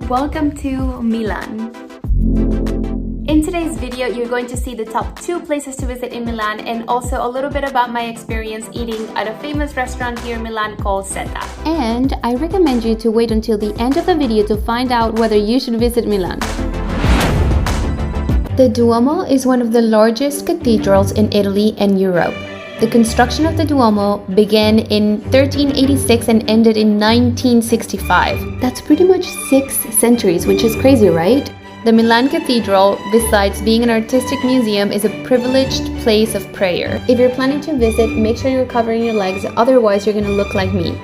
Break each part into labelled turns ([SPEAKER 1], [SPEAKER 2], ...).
[SPEAKER 1] Welcome to Milan. In today's video, you're going to see the top 2 places to visit in Milan and also a little bit about my experience eating at a famous restaurant here in Milan called Seta.
[SPEAKER 2] And I recommend you to wait until the end of the video to find out whether you should visit Milan. The Duomo is one of the largest cathedrals in Italy and Europe. The construction of the Duomo began in 1386 and ended in 1965. That's pretty much 6 centuries, which is crazy, right? The Milan Cathedral, besides being an artistic museum, is a privileged place of prayer. If you're planning to visit, make sure you're covering your legs, otherwise you're gonna look like me.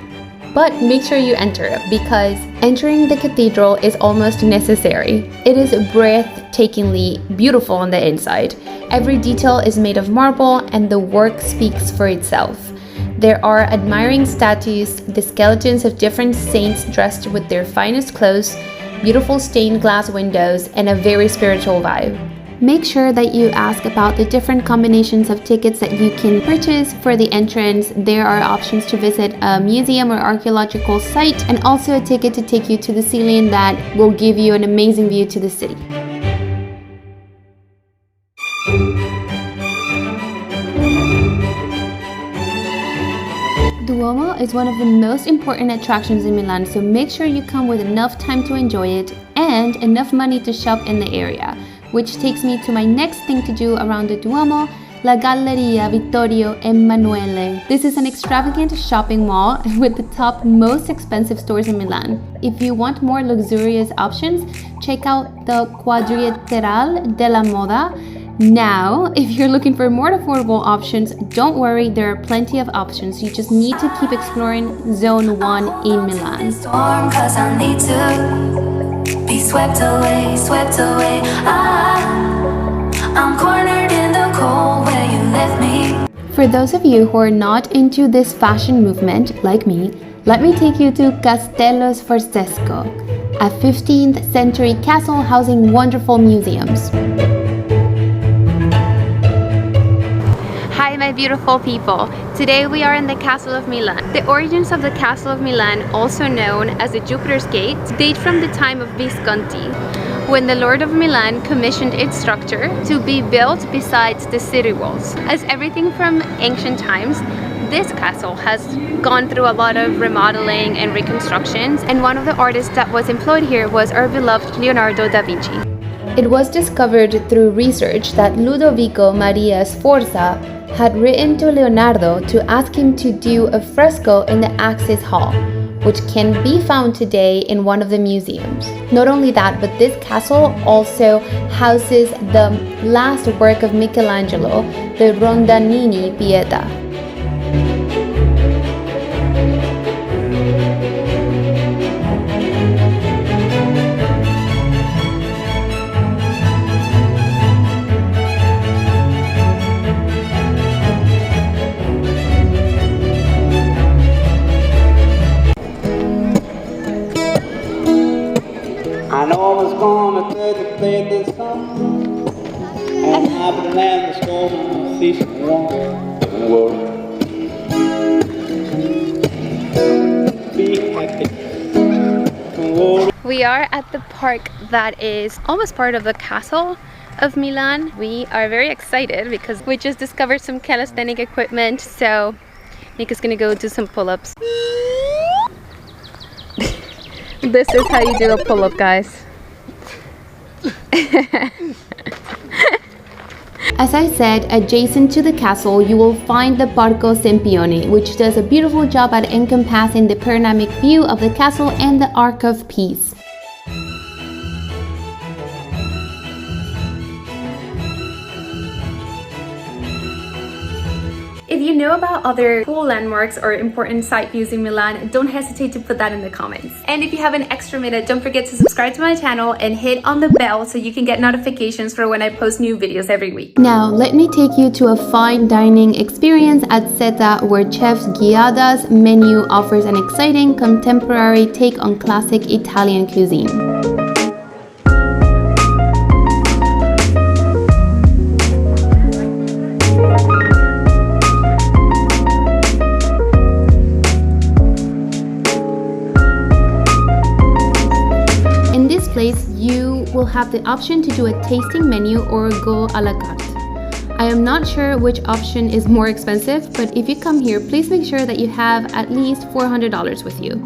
[SPEAKER 2] But make sure you enter, because entering the cathedral is almost necessary. It is breathtakingly beautiful on the inside. Every detail is made of marble and the work speaks for itself. There are admiring statues, the skeletons of different saints dressed with their finest clothes, beautiful stained glass windows, and a very spiritual vibe. Make sure that you ask about the different combinations of tickets that you can purchase for the entrance. There are options to visit a museum or archaeological site, and also a ticket to take you to the ceiling that will give you an amazing view to the city. Duomo is one of the most important attractions in Milan, so make sure you come with enough time to enjoy it and enough money to shop in the area. Which takes me to my next thing to do around the Duomo, La Galleria Vittorio Emanuele. This is an extravagant shopping mall with the top most expensive stores in Milan. If you want more luxurious options, check out the Quadrilateral della Moda. Now, if you're looking for more affordable options, don't worry, there are plenty of options. You just need to keep exploring Zone 1 in Milan.
[SPEAKER 3] Be swept away, swept away. I'm cornered in the cold where you left me.
[SPEAKER 2] For those of you who are not into this fashion movement, like me, let me take you to Castello Sforzesco, a 15th century castle housing wonderful museums.
[SPEAKER 1] Hi my beautiful people, today we are in the Castle of Milan. The origins of the Castle of Milan, also known as the Jupiter's Gate, date from the time of Visconti, when the Lord of Milan commissioned its structure to be built besides the city walls. As everything from ancient times, this castle has gone through a lot of remodeling and reconstructions, and one of the artists that was employed here was our beloved Leonardo da Vinci.
[SPEAKER 2] It was discovered through research that Ludovico Maria Sforza had written to Leonardo to ask him to do a fresco in the Axis Hall, which can be found today in one of the museums. Not only that, but this castle also houses the last work of Michelangelo, the Rondanini Pieta.
[SPEAKER 4] I know I was gonna take a play this song, and I've been in the storm, see whoa. Be happy. Whoa.
[SPEAKER 1] We are at the park that is almost part of the Castle of Milan. We are very excited because we just discovered some calisthenic equipment, so Nika's gonna go do some pull-ups. This is how you do a pull-up, guys.
[SPEAKER 2] As I said, adjacent to the castle, you will find the Parco Sempione, which does a beautiful job at encompassing the panoramic view of the castle and the Arch of Peace.
[SPEAKER 1] If you know about other cool landmarks or important site views in Milan, don't hesitate to put that in the comments. And if you have an extra minute, don't forget to subscribe to my channel and hit on the bell so you can get notifications for when I post new videos every week.
[SPEAKER 2] Now, let me take you to a fine dining experience at Seta, where Chef Giada's menu offers an exciting contemporary take on classic Italian cuisine. place, you will have the option to do a tasting menu or go a la carte. I am not sure which option is more expensive, but if you come here, please make sure that you have at least $400 with you.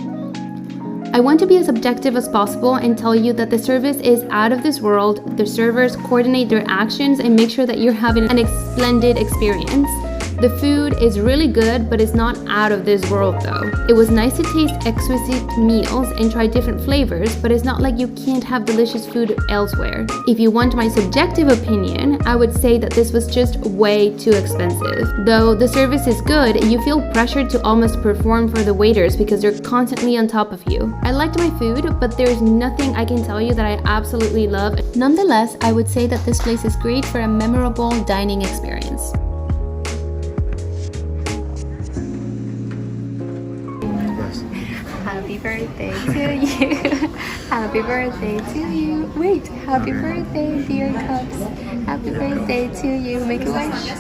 [SPEAKER 2] I want to be as objective as possible and tell you that the service is out of this world. The servers coordinate their actions and make sure that you're having an splendid experience. The food is really good, but it's not out of this world though. It was nice to taste exquisite meals and try different flavors, but it's not like you can't have delicious food elsewhere. If you want my subjective opinion, I would say that this was just way too expensive. Though the service is good, you feel pressured to almost perform for the waiters because they're constantly on top of you. I liked my food, but there's nothing I can tell you that I absolutely love. Nonetheless, I would say that this place is great for a memorable dining experience.
[SPEAKER 1] Happy birthday to you. Happy birthday to you. Wait, happy birthday, dear Cups. Happy birthday to you. Make a wish.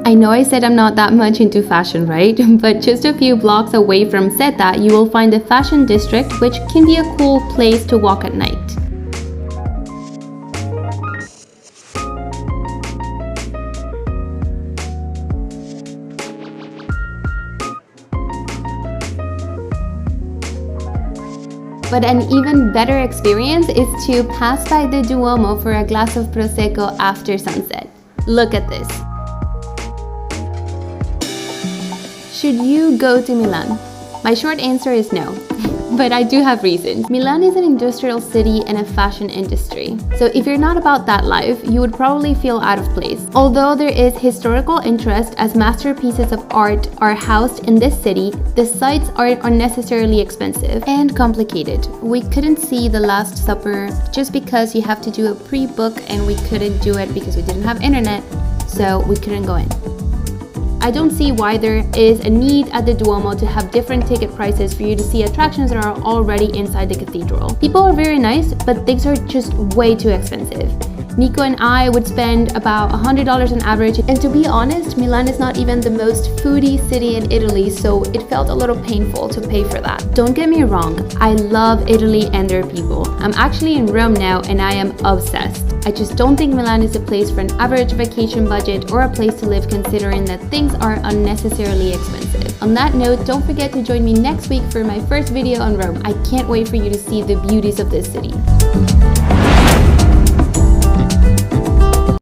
[SPEAKER 2] I know I said I'm not that much into fashion, right? But just a few blocks away from Seta, you will find the fashion district, which can be a cool place to walk at night. But an even better experience is to pass by the Duomo for a glass of Prosecco after sunset. Look at this. Should you go to Milan? My short answer is no. But I do have reasons. Milan is an industrial city and a fashion industry. So if you're not about that life, you would probably feel out of place. Although there is historical interest as masterpieces of art are housed in this city, the sites are unnecessarily expensive and complicated. We couldn't see The Last Supper just because you have to do a pre-book, and we couldn't do it because we didn't have internet, so we couldn't go in. I don't see why there is a need at the Duomo to have different ticket prices for you to see attractions that are already inside the cathedral. People are very nice, but things are just way too expensive. Nico and I would spend about $100 on average, and to be honest, Milan is not even the most foodie city in Italy, so it felt a little painful to pay for that. Don't get me wrong, I love Italy and their people. I'm actually in Rome now and I am obsessed. I just don't think Milan is a place for an average vacation budget or a place to live, considering that things are unnecessarily expensive. On that note, don't forget to join me next week for my first video on Rome. I can't wait for you to see the beauties of this city.